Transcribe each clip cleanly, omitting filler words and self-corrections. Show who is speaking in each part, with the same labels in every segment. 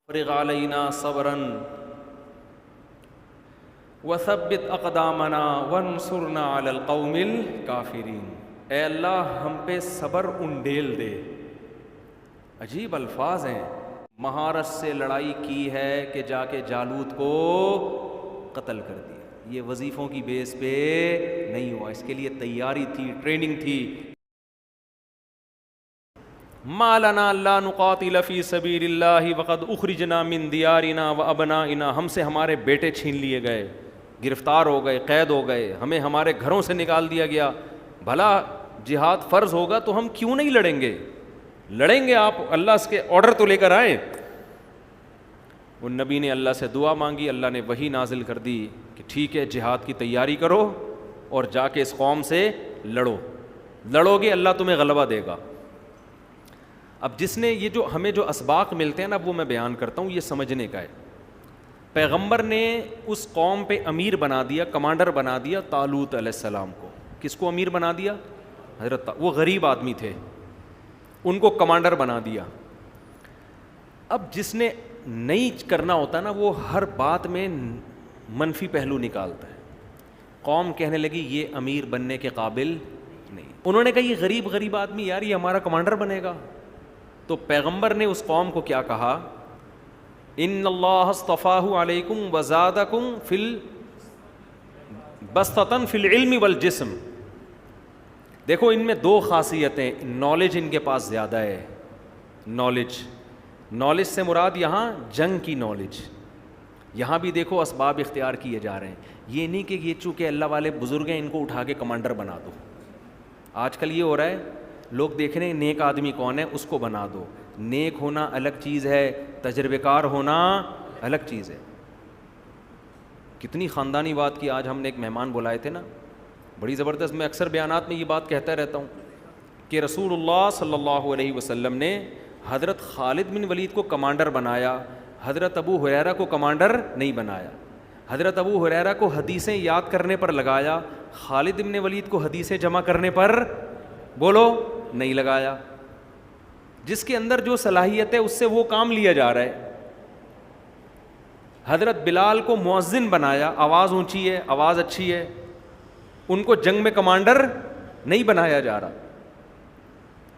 Speaker 1: افرغ علینا صبرا وثبت اقدامنا وانصرنا علی القوم الکافرین۔ اے اللہ ہم پہ صبر انڈیل دے۔ عجیب الفاظ ہیں۔ مہارت سے لڑائی کی ہے کہ جا کے جالوت کو قتل کر دیا۔ یہ وظیفوں کی بیس پہ نہیں ہوا، اس کے لیے تیاری تھی، ٹریننگ تھی۔ ما لنا لا نقاتل فی سبیل اللہ وقد اخرجنا من دیارنا وابنائنا، ہم سے ہمارے بیٹے چھین لیے گئے، گرفتار ہو گئے، قید ہو گئے، ہمیں ہمارے گھروں سے نکال دیا گیا۔ بھلا جہاد فرض ہوگا تو ہم کیوں نہیں لڑیں گے؟ لڑیں گے، آپ اللہ کے آرڈر تو لے کر آئے۔ ان نبی نے اللہ سے دعا مانگی، اللہ نے وحی نازل کر دی کہ ٹھیک ہے جہاد کی تیاری کرو اور جا کے اس قوم سے لڑو، لڑو گے اللہ تمہیں غلبہ دے گا۔ اب جس نے یہ جو ہمیں جو اسباق ملتے ہیں نا وہ میں بیان کرتا ہوں، یہ سمجھنے کا ہے۔ پیغمبر نے اس قوم پہ امیر بنا دیا، کمانڈر بنا دیا طالوت علیہ السلام کو۔ کس کو امیر بنا دیا؟ حضرت، وہ غریب آدمی تھے، ان کو کمانڈر بنا دیا۔ اب جس نے نہیں کرنا ہوتا نا وہ ہر بات میں منفی پہلو نکالتا ہے۔ قوم کہنے لگی یہ امیر بننے کے قابل نہیں۔ انہوں نے کہا یہ غریب آدمی، یار یہ ہمارا کمانڈر بنے گا۔ تو پیغمبر نے اس قوم کو کیا کہا؟ ان اللہ اصطفاہ علیکم وزادکم بسطۃ فی العلم والجسم۔ دیکھو ان میں دو خاصیتیں، نالج ان کے پاس زیادہ ہے۔ نالج سے مراد یہاں جنگ کی نالج۔ یہاں بھی دیکھو اسباب اختیار کیے جا رہے ہیں، یہ نہیں کہ یہ چونکہ اللہ والے بزرگ ہیں ان کو اٹھا کے کمانڈر بنا دو۔ آج کل یہ ہو رہا ہے، لوگ دیکھ رہے ہیں نیک آدمی کون ہے، اس کو بنا دو۔ نیک ہونا الگ چیز ہے، تجربے کار ہونا الگ چیز ہے۔ کتنی خاندانی بات کی، آج ہم نے ایک مہمان بلائے تھے نا، بڑی زبردست۔ میں اکثر بیانات میں یہ بات کہتا رہتا ہوں کہ رسول اللہ صلی اللہ علیہ وسلم نے حضرت خالد بن ولید کو کمانڈر بنایا، حضرت ابو ہریرہ کو کمانڈر نہیں بنایا۔ حضرت ابو ہریرہ کو حدیثیں یاد کرنے پر لگایا، خالد بن ولید کو حدیثیں جمع کرنے پر بولو نہیں لگایا۔ جس کے اندر جو صلاحیت ہے اس سے وہ کام لیا جا رہا ہے۔ حضرت بلال کو مؤذن بنایا، آواز اونچی ہے، آواز اچھی ہے، ان کو جنگ میں کمانڈر نہیں بنایا جا رہا۔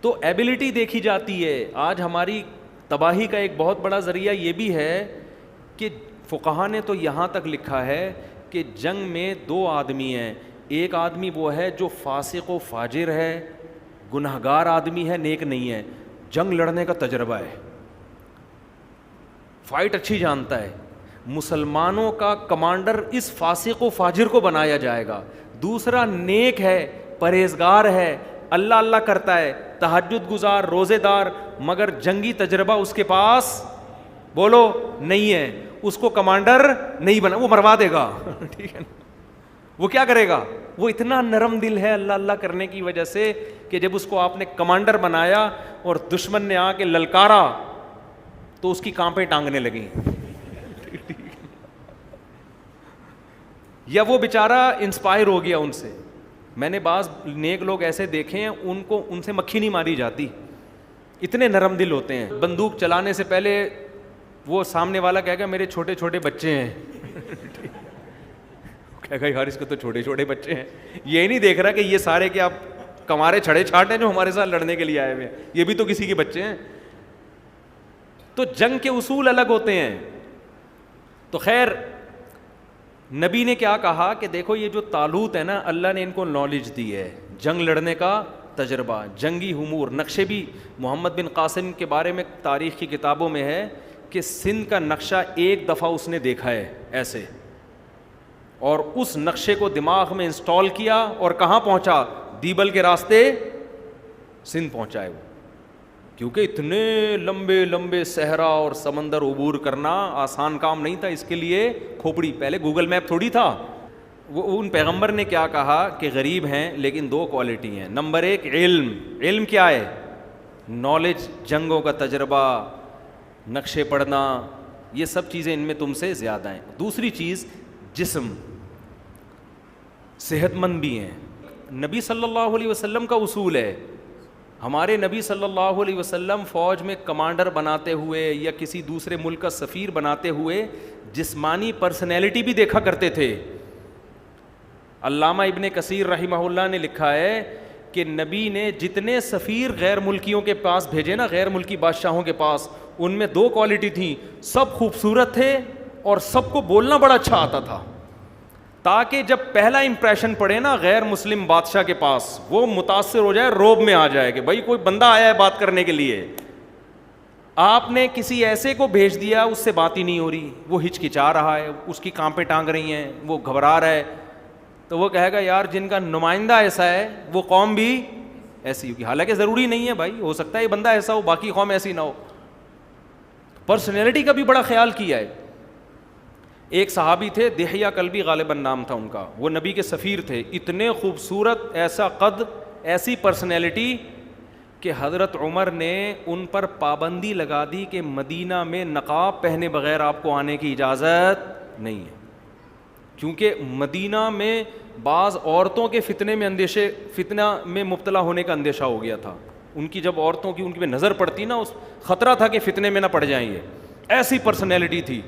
Speaker 1: تو ایبلٹی دیکھی جاتی ہے۔ آج ہماری تباہی کا ایک بہت بڑا ذریعہ یہ بھی ہے کہ فقہا نے تو یہاں تک لکھا ہے کہ جنگ میں دو آدمی ہیں، ایک آدمی وہ ہے جو فاسق و فاجر ہے، گنہگار آدمی ہے، نیک نہیں ہے، جنگ لڑنے کا تجربہ ہے، فائٹ اچھی جانتا ہے، مسلمانوں کا کمانڈر اس فاسق و فاجر کو بنایا جائے گا۔ دوسرا نیک ہے، پرہیزگار ہے، اللہ اللہ کرتا ہے، تہجد گزار، روزے دار، مگر جنگی تجربہ اس کے پاس بولو نہیں ہے، اس کو کمانڈر نہیں بنا، وہ مروا دے گا۔ ٹھیک ہے، وہ کیا کرے گا؟ وہ اتنا نرم دل ہے اللہ اللہ کرنے کی وجہ سے کہ جب اس کو آپ نے کمانڈر بنایا اور دشمن نے آ کے للکارا تو اس کی کانپیں ٹانگنے لگیں۔ یا وہ بیچارہ انسپائر ہو گیا ان سے۔ میں نے بعض نیک لوگ ایسے دیکھے ہیں، ان سے مکھی نہیں ماری جاتی، اتنے نرم دل ہوتے ہیں۔ بندوق چلانے سے پہلے وہ سامنے والا کہے گا میرے چھوٹے چھوٹے بچے ہیں، کہے گا یار اس کے تو چھوٹے چھوٹے بچے ہیں، یہ نہیں دیکھ رہا کہ یہ سارے کیا کمارے چھڑے چھاٹ ہیں جو ہمارے ساتھ لڑنے کے لیے آئے ہوئے ہیں، یہ بھی تو کسی کے بچے ہیں۔ تو جنگ کے اصول الگ ہوتے ہیں۔ تو خیر نبی نے کیا کہا کہ دیکھو یہ جو طالوت ہے نا، اللہ نے ان کو نالج دی ہے، جنگ لڑنے کا تجربہ، جنگی امور۔ نقشے بھی محمد بن قاسم کے بارے میں تاریخ کی کتابوں میں ہے کہ سندھ کا نقشہ ایک دفعہ اس نے دیکھا ہے ایسے، اور اس نقشے کو دماغ میں انسٹال کیا اور کہاں پہنچا؟ دیبل کے راستے سندھ پہنچائے وہ، کیونکہ اتنے لمبے لمبے صحرا اور سمندر عبور کرنا آسان کام نہیں تھا۔ اس کے لیے کھوپڑی، پہلے گوگل میپ تھوڑی تھا۔ وہ ان پیغمبر نے کیا کہا کہ غریب ہیں لیکن دو کوالٹی ہیں۔ نمبر ایک علم کیا ہے؟ نالج، جنگوں کا تجربہ، نقشے پڑھنا، یہ سب چیزیں ان میں تم سے زیادہ ہیں۔ دوسری چیز جسم، صحت مند بھی ہیں۔ نبی صلی اللہ علیہ وسلم کا اصول ہے ہمارے نبی صلی اللہ علیہ وسلم فوج میں کمانڈر بناتے ہوئے یا کسی دوسرے ملک کا سفیر بناتے ہوئے جسمانی پرسنالٹی بھی دیکھا کرتے تھے. علامہ ابن کثیر رحمہ اللہ نے لکھا ہے کہ نبی نے جتنے سفیر غیر ملکیوں کے پاس بھیجے نا, غیر ملکی بادشاہوں کے پاس, ان میں 2 کوالٹی تھیں, سب خوبصورت تھے اور سب کو بولنا بڑا اچھا آتا تھا, تاکہ جب پہلا امپریشن پڑے نا غیر مسلم بادشاہ کے پاس وہ متاثر ہو جائے, روب میں آ جائے کہ بھائی کوئی بندہ آیا ہے بات کرنے کے لیے. آپ نے کسی ایسے کو بھیج دیا اس سے بات ہی نہیں ہو رہی, وہ ہچکچا رہا ہے, اس کی کانپیں ٹانگ رہی ہیں, وہ گھبرا رہا ہے, تو وہ کہے گا یار جن کا نمائندہ ایسا ہے وہ قوم بھی ایسی ہوگی. حالانکہ ضروری نہیں ہے بھائی, ہو سکتا ہے یہ بندہ ایسا ہو باقی قوم ایسی نہ ہو. پرسنالٹی کا بھی بڑا خیال کیا ہے. ایک صحابی تھے دحیہ کلبی غالباً نام تھا ان کا, وہ نبی کے سفیر تھے, اتنے خوبصورت, ایسا قد, ایسی پرسنالٹی کہ حضرت عمر نے ان پر پابندی لگا دی کہ مدینہ میں نقاب پہنے بغیر آپ کو آنے کی اجازت نہیں ہے, کیونکہ مدینہ میں بعض عورتوں کے فتنہ میں مبتلا ہونے کا اندیشہ ہو گیا تھا. ان کی جب عورتوں کی ان پہ نظر پڑتی نا, اس خطرہ تھا کہ فتنے میں نہ پڑ جائیں گے, ایسی پرسنالٹی تھی.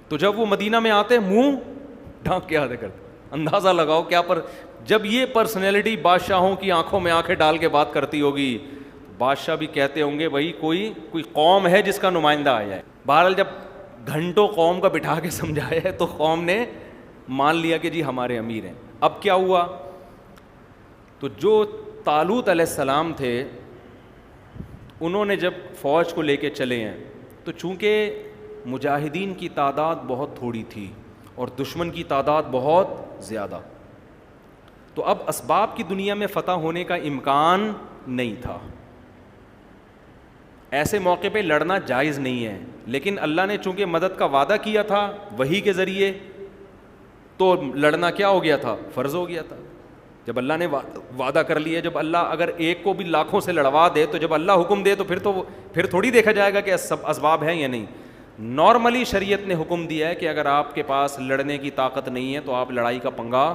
Speaker 1: تو جب وہ مدینہ میں آتے منہ ڈھانک کے آتے کرتے, اندازہ لگاؤ کیا جب یہ پرسنالٹی بادشاہوں کی آنکھوں میں آنکھیں ڈال کے بات کرتی ہوگی, بادشاہ بھی کہتے ہوں گے بھائی کوئی قوم ہے جس کا نمائندہ آیا ہے. بہرحال جب گھنٹوں قوم کا بٹھا کے سمجھایا ہے تو قوم نے مان لیا کہ جی ہمارے امیر ہیں. اب کیا ہوا, تو جو طالوت علیہ السلام تھے انہوں نے جب فوج کو لے کے چلے ہیں, تو چونکہ مجاہدین کی تعداد بہت تھوڑی تھی اور دشمن کی تعداد بہت زیادہ, تو اب اسباب کی دنیا میں فتح ہونے کا امکان نہیں تھا. ایسے موقع پہ لڑنا جائز نہیں ہے, لیکن اللہ نے چونکہ مدد کا وعدہ کیا تھا وحی کے ذریعے, تو لڑنا کیا ہو گیا تھا, فرض ہو گیا تھا. جب اللہ نے وعدہ کر لیا, جب اللہ اگر ایک کو بھی لاکھوں سے لڑوا دے, تو جب اللہ حکم دے تو پھر تھوڑی دیکھا جائے گا کہ اسباب ہیں یا نہیں. نارملی شریعت نے حکم دیا ہے کہ اگر آپ کے پاس لڑنے کی طاقت نہیں ہے تو آپ لڑائی کا پنگا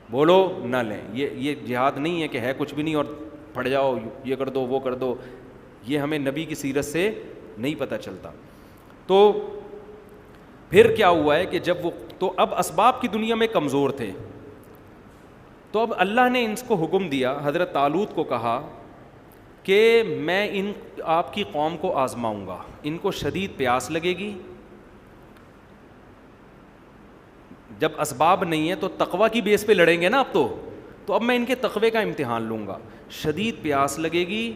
Speaker 1: بولو نہ لیں. یہ جہاد نہیں ہے کہ ہے کچھ بھی نہیں اور پڑ جاؤ, یہ کر دو وہ کر دو, یہ ہمیں نبی کی سیرت سے نہیں پتہ چلتا. تو پھر کیا ہوا ہے کہ جب وہ, تو اب اسباب کی دنیا میں کمزور تھے, تو اب اللہ نے ان کو حکم دیا, حضرت طالوت کو کہا کہ میں آپ کی قوم کو آزماؤں گا, ان کو شدید پیاس لگے گی, جب اسباب نہیں ہے تو تقوی کی بیس پہ لڑیں گے نا اب تو اب میں ان کے تقوی کا امتحان لوں گا. شدید پیاس لگے گی,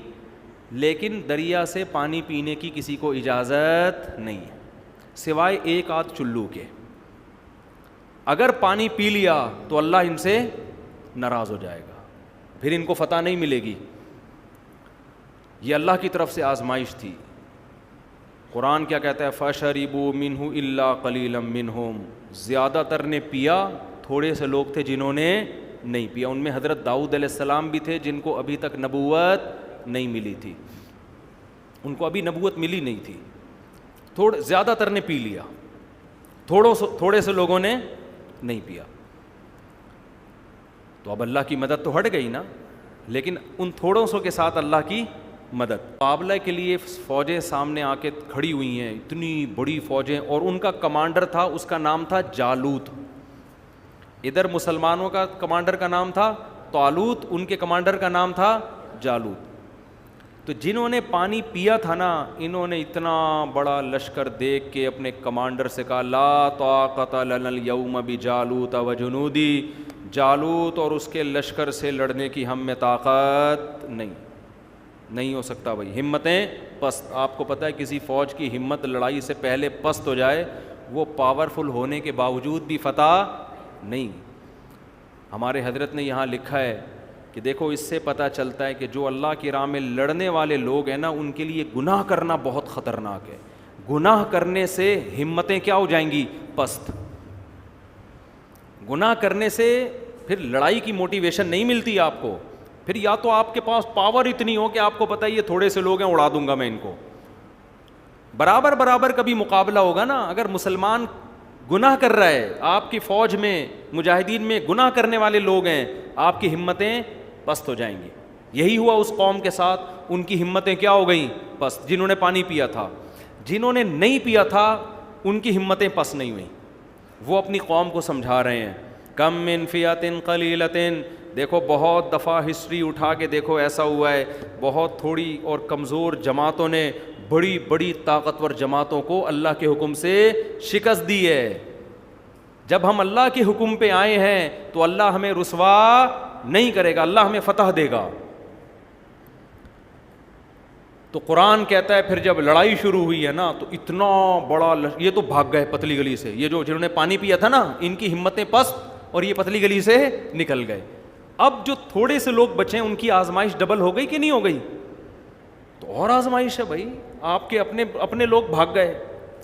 Speaker 1: لیکن دریا سے پانی پینے کی کسی کو اجازت نہیں ہے سوائے ایک آدھ چلو کے. اگر پانی پی لیا تو اللہ ان سے ناراض ہو جائے گا, پھر ان کو فتح نہیں ملے گی. یہ اللہ کی طرف سے آزمائش تھی. قرآن کیا کہتا ہے, فَشَرِبُوا مِنْهُ إِلَّا قَلِيلًا مِنْهُمْ, زیادہ تر نے پیا, تھوڑے سے لوگ تھے جنہوں نے نہیں پیا. ان میں حضرت داؤد علیہ السلام بھی تھے جن کو ابھی تک نبوت نہیں ملی تھی, ان کو ابھی نبوت ملی نہیں تھی. زیادہ تر نے پی لیا, تھوڑے سے لوگوں نے نہیں پیا. تو اب اللہ کی مدد تو ہٹ گئی نا, لیکن ان تھوڑوں سو کے ساتھ اللہ کی مدد. مقابلہ کے لیے فوجیں سامنے آ کے کھڑی ہوئی ہیں, اتنی بڑی فوجیں, اور ان کا کمانڈر تھا, اس کا نام تھا جالوت. ادھر مسلمانوں کا کمانڈر کا نام تھا طالوت, ان کے کمانڈر کا نام تھا جالوت. تو جنہوں نے پانی پیا تھا نا, انہوں نے اتنا بڑا لشکر دیکھ کے اپنے کمانڈر سے کہا, لا طاقت لنا اليوم بجالوت وجنودی, جالوت اور اس کے لشکر سے لڑنے کی ہم میں طاقت نہیں ہو سکتا. بھائی ہمتیں پست. آپ کو پتہ ہے کسی فوج کی ہمت لڑائی سے پہلے پست ہو جائے, وہ پاورفل ہونے کے باوجود بھی فتح نہیں. ہمارے حضرت نے یہاں لکھا ہے کہ دیکھو اس سے پتہ چلتا ہے کہ جو اللہ کی راہ میں لڑنے والے لوگ ہیں نا, ان کے لیے گناہ کرنا بہت خطرناک ہے. گناہ کرنے سے ہمتیں کیا ہو جائیں گی, پست. گناہ کرنے سے پھر لڑائی کی موٹیویشن نہیں ملتی آپ کو. پھر یا تو آپ کے پاس پاور اتنی ہو کہ آپ کو پتہ ہے یہ تھوڑے سے لوگ ہیں, اڑا دوں گا میں ان کو. برابر کبھی مقابلہ ہوگا نا. اگر مسلمان گناہ کر رہا ہے, آپ کی فوج میں مجاہدین میں گناہ کرنے والے لوگ ہیں, آپ کی ہمتیں پست ہو جائیں گی. یہی ہوا اس قوم کے ساتھ، ان کی ہمتیں کیا ہو گئیں؟ پست. جنہوں نے پانی پیا تھا، جنہوں نے نہیں پیا تھا ان کی ہمتیں پست نہیں ہوئیں. وہ اپنی قوم کو سمجھا رہے ہیں. کم من فئۃ قلیلۃ، دیکھو بہت دفعہ ہسٹری اٹھا کے دیکھو ایسا ہوا ہے، بہت تھوڑی اور کمزور جماعتوں نے بڑی بڑی طاقتور جماعتوں کو اللہ کے حکم سے شکست دی ہے. جب ہم اللہ کے حکم پہ آئے ہیں تو اللہ ہمیں رسوا نہیں کرے گا، اللہ ہمیں فتح دے گا. تو قرآن کہتا ہے پھر جب لڑائی شروع ہوئی ہے نا تو اتنا بڑا یہ تو بھاگ گئے پتلی گلی سے، یہ جو جنہوں نے پانی پیا تھا نا ان کی ہمتیں پست اور یہ پتلی گلی سے نکل گئے. اب جو تھوڑے سے لوگ بچے ہیں ان کی آزمائش ڈبل ہو گئی کہ نہیں ہو گئی؟ تو اور آزمائش ہے بھائی، آپ کے اپنے لوگ بھاگ گئے،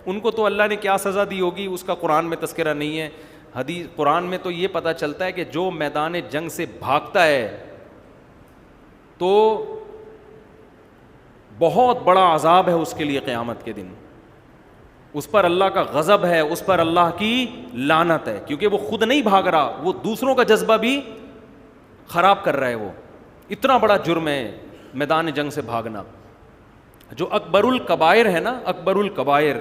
Speaker 1: ان کو تو اللہ نے کیا سزا دی ہوگی اس کا قرآن میں تذکرہ نہیں ہے. حدیث قرآن میں تو یہ پتہ چلتا ہے کہ جو میدان جنگ سے بھاگتا ہے تو بہت بڑا عذاب ہے اس کے لیے قیامت کے دن، اس پر اللہ کا غضب ہے، اس پر اللہ کی لعنت ہے، کیونکہ وہ خود نہیں بھاگ رہا، وہ دوسروں کا جذبہ بھی خراب کر رہا ہے. وہ اتنا بڑا جرم ہے میدان جنگ سے بھاگنا. جو اکبر الکبائر ہے نا، اکبر الکبائر،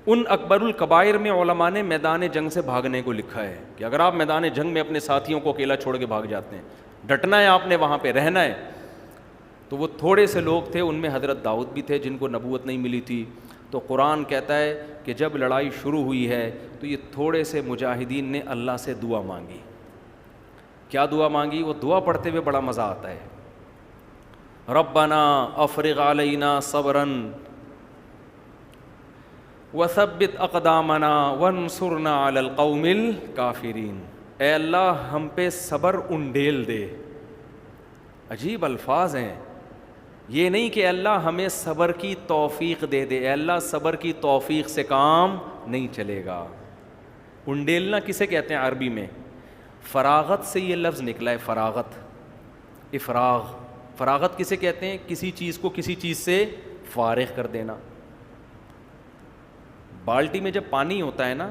Speaker 1: ان اکبر الکبائر میں علماء نے میدان جنگ سے بھاگنے کو لکھا ہے کہ اگر آپ میدان جنگ میں اپنے ساتھیوں کو اکیلا چھوڑ کے بھاگ جاتے ہیں، ڈٹنا ہے آپ نے، وہاں پہ رہنا ہے. تو وہ تھوڑے سے لوگ تھے، ان میں حضرت داؤد بھی تھے جن کو نبوت نہیں ملی تھی. تو قرآن کہتا ہے کہ جب لڑائی شروع ہوئی ہے تو یہ تھوڑے سے مجاہدین نے اللہ سے دعا مانگی. کیا دعا مانگی؟ وہ دعا پڑھتے ہوئے بڑا مزہ آتا ہے. ربنا افرغ علینا صبرا وثبت اقدامنا وانصرنا علی القوم الکافرین. اے اللہ ہم پہ صبر انڈیل دے. عجیب الفاظ ہیں. یہ نہیں کہ اللہ ہمیں صبر کی توفیق دے دے، اے اللہ صبر کی توفیق سے کام نہیں چلے گا. انڈیلنا کسے کہتے ہیں عربی میں؟ فراغت سے یہ لفظ نکلا ہے، فراغت، افراغ. فراغت کسے کہتے ہیں؟ کسی چیز کو کسی چیز سے فارغ کر دینا. بالٹی میں جب پانی ہوتا ہے نا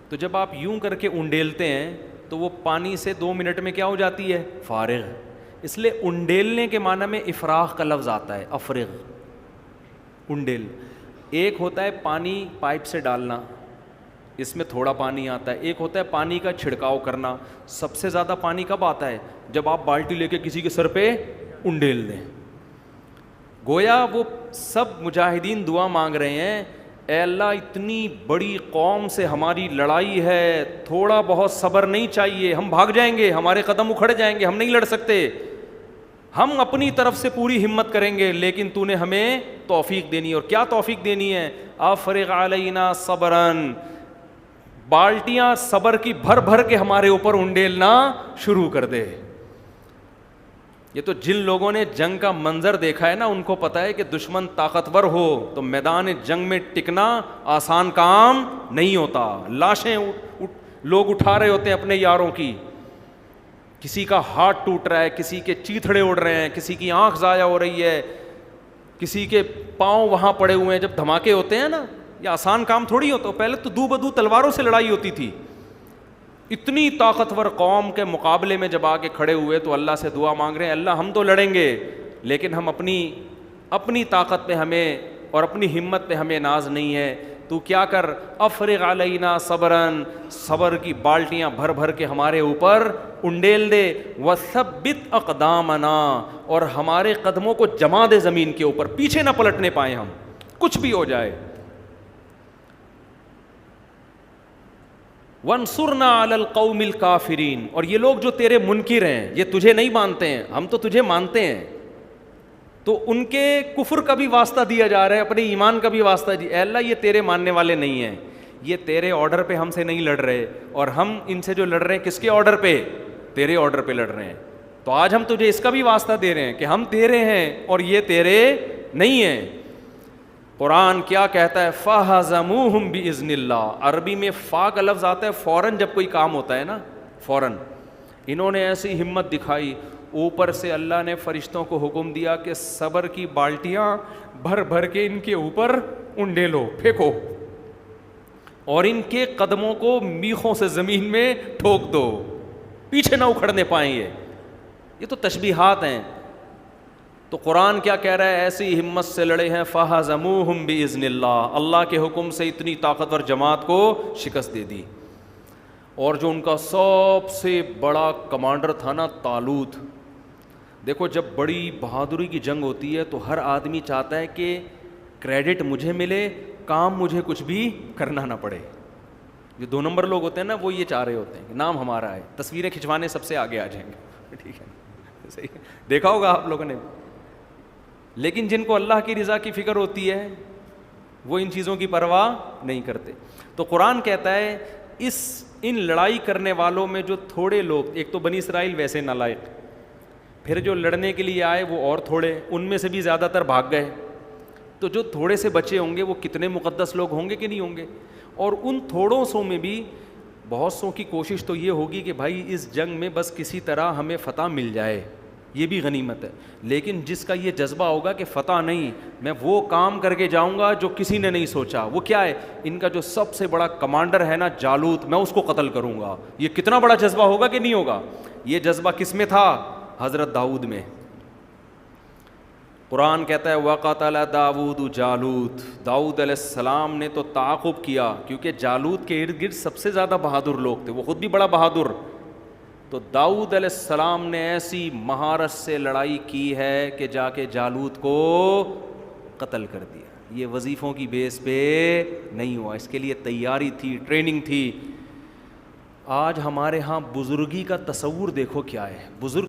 Speaker 1: تو جب آپ یوں کر کے انڈیلتے ہیں تو وہ پانی سے 2 منٹ میں کیا ہو جاتی ہے؟ فارغ. اس لیے انڈیلنے کے معنی میں افراغ کا لفظ آتا ہے، افرغ، انڈیل. ایک ہوتا ہے پانی پائپ سے ڈالنا، اس میں تھوڑا پانی آتا ہے. ایک ہوتا ہے پانی کا چھڑکاؤ کرنا. سب سے زیادہ پانی کب آتا ہے؟ جب آپ بالٹی لے کے کسی کے سر پہ انڈیل دیں. گویا وہ سب مجاہدین دعا مانگ رہے ہیں، اے اللہ اتنی بڑی قوم سے ہماری لڑائی ہے، تھوڑا بہت صبر نہیں چاہیے، ہم بھاگ جائیں گے، ہمارے قدم اکھڑ جائیں گے، ہم نہیں لڑ سکتے. ہم اپنی طرف سے پوری ہمت کریں گے لیکن تو نے ہمیں توفیق دینی ہے. اور کیا توفیق دینی ہے؟ افرغ علینا صبرن، بالٹیاں صبر کی بھر بھر کے ہمارے اوپر انڈیلنا شروع کر دے. یہ تو جن لوگوں نے جنگ کا منظر دیکھا ہے نا ان کو پتا ہے کہ دشمن طاقتور ہو تو میدان جنگ میں ٹکنا آسان کام نہیں ہوتا. لاشیں لوگ اٹھا رہے ہوتے ہیں اپنے یاروں کی، کسی کا ہاتھ ٹوٹ رہا ہے، کسی کے چیتھڑے اڑ رہے ہیں، کسی کی آنکھ ضائع ہو رہی ہے، کسی کے پاؤں وہاں پڑے ہوئے ہیں. جب دھماکے ہوتے ہیں نا یہ آسان کام تھوڑی ہوتا. پہلے تو دو بدو تلواروں سے لڑائی ہوتی تھی. اتنی طاقتور قوم کے مقابلے میں جب آ کے کھڑے ہوئے تو اللہ سے دعا مانگ رہے ہیں، اللہ ہم تو لڑیں گے لیکن ہم اپنی طاقت پہ ہمیں اور اپنی ہمت پہ ہمیں ناز نہیں ہے. تو کیا کر، افرغ علینا صبرن، صبر کی بالٹیاں بھر بھر کے ہمارے اوپر انڈیل دے. وثبت اقدامنا، اور ہمارے قدموں کو جما دے زمین کے اوپر، پیچھے نہ پلٹنے پائیں ہم، کچھ بھی ہو جائے. وانصرنا علی القوم الکافرین، اور یہ لوگ جو تیرے منکر ہیں، یہ تجھے نہیں مانتے ہیں، ہم تو تجھے مانتے ہیں، تو ان کے کفر کا بھی واسطہ دیا جا رہا ہے، اپنے ایمان کا بھی واسطہ دی. اے اللہ یہ تیرے ماننے والے نہیں ہیں، یہ تیرے آرڈر پہ ہم سے نہیں لڑ رہے، اور ہم ان سے جو لڑ رہے ہیں کس کے آرڈر پہ؟ تیرے آرڈر پہ لڑ رہے ہیں. تو آج ہم تجھے اس کا بھی واسطہ دے رہے ہیں کہ ہم تیرے ہیں اور یہ تیرے نہیں ہیں. قرآن کیا کہتا ہے؟ فَهَزَمُوهُمْ بِإِذْنِ اللَّهِ. عربی میں فا کا لفظ آتا ہے فوراً جب کوئی کام ہوتا ہے نا، فوراً. انہوں نے ایسی ہمت دکھائی، اوپر سے اللہ نے فرشتوں کو حکم دیا کہ صبر کی بالٹیاں بھر بھر کے ان کے اوپر انڈیلو، پھینکو، اور ان کے قدموں کو میخوں سے زمین میں ٹھوک دو، پیچھے نہ اکھڑنے پائیں. یہ تو تشبیہات ہیں. تو قرآن کیا کہہ رہا ہے؟ ایسی ہمت سے لڑے ہیں فَهَزَمُوهُمْ بِإِذْنِ اللَّهِ، اللہ کے حکم سے اتنی طاقتور جماعت کو شکست دے دی. اور جو ان کا سب سے بڑا کمانڈر تھا نا طالوت، دیکھو جب بڑی بہادری کی جنگ ہوتی ہے تو ہر آدمی چاہتا ہے کہ کریڈٹ مجھے ملے، کام مجھے کچھ بھی کرنا نہ پڑے. جو 2 نمبر لوگ ہوتے ہیں نا وہ یہ چاہ رہے ہوتے ہیں کہ نام ہمارا ہے، تصویریں کھنچوانے سب سے آگے آ جائیں گے. ٹھیک ہے، صحیح دیکھا ہوگا آپ لوگوں نے. لیکن جن کو اللہ کی رضا کی فکر ہوتی ہے وہ ان چیزوں کی پرواہ نہیں کرتے. تو قرآن کہتا ہے ان لڑائی کرنے والوں میں جو تھوڑے لوگ، ایک تو بنی اسرائیل ویسے نالائق، پھر جو لڑنے کے لیے آئے وہ اور تھوڑے، ان میں سے بھی زیادہ تر بھاگ گئے. تو جو تھوڑے سے بچے ہوں گے وہ کتنے مقدس لوگ ہوں گے کہ نہیں ہوں گے. اور ان تھوڑوں سو میں بھی بہت سو کی کوشش تو یہ ہوگی کہ بھائی اس جنگ میں بس کسی طرح ہمیں فتح مل جائے، یہ بھی غنیمت ہے. لیکن جس کا یہ جذبہ ہوگا کہ فتح نہیں، میں وہ کام کر کے جاؤں گا جو کسی نے نہیں سوچا، وہ کیا ہے؟ ان کا جو سب سے بڑا کمانڈر ہے نا جالوت، میں اس کو قتل کروں گا. یہ کتنا بڑا جذبہ ہوگا کہ نہیں ہوگا؟ یہ جذبہ کس میں تھا؟ حضرت داؤد میں. قرآن کہتا ہے وَقَتَلَ داؤد جالوت، داؤد علیہ السلام نے تو تعاقب کیا، کیونکہ جالوت کے ارد گرد سب سے زیادہ بہادر لوگ تھے، وہ خود بھی بڑا بہادر. تو داؤد علیہ السلام نے ایسی مہارت سے لڑائی کی ہے کہ جا کے جالوت کو قتل کر دیا. یہ وظیفوں کی بیس پہ نہیں ہوا، اس کے لیے تیاری تھی، ٹریننگ تھی. آج ہمارے ہاں بزرگی کا تصور دیکھو کیا ہے. بزرگ